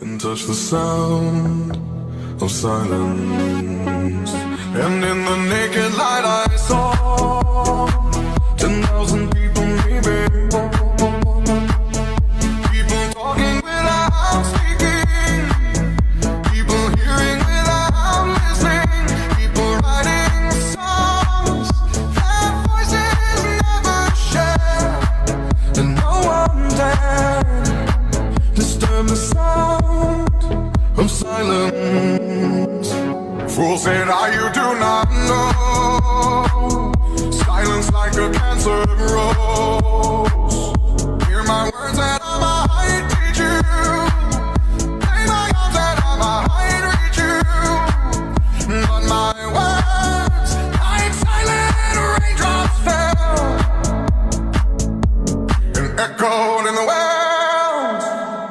and touch the sound of silence. And in the naked light I saw 10,000 people maybe, people talking without speaking, people hearing without listening, people writing songs that voices never share, and no one dared disturb the sound of silence. Fools said, you do not know, silence like a cancer grows.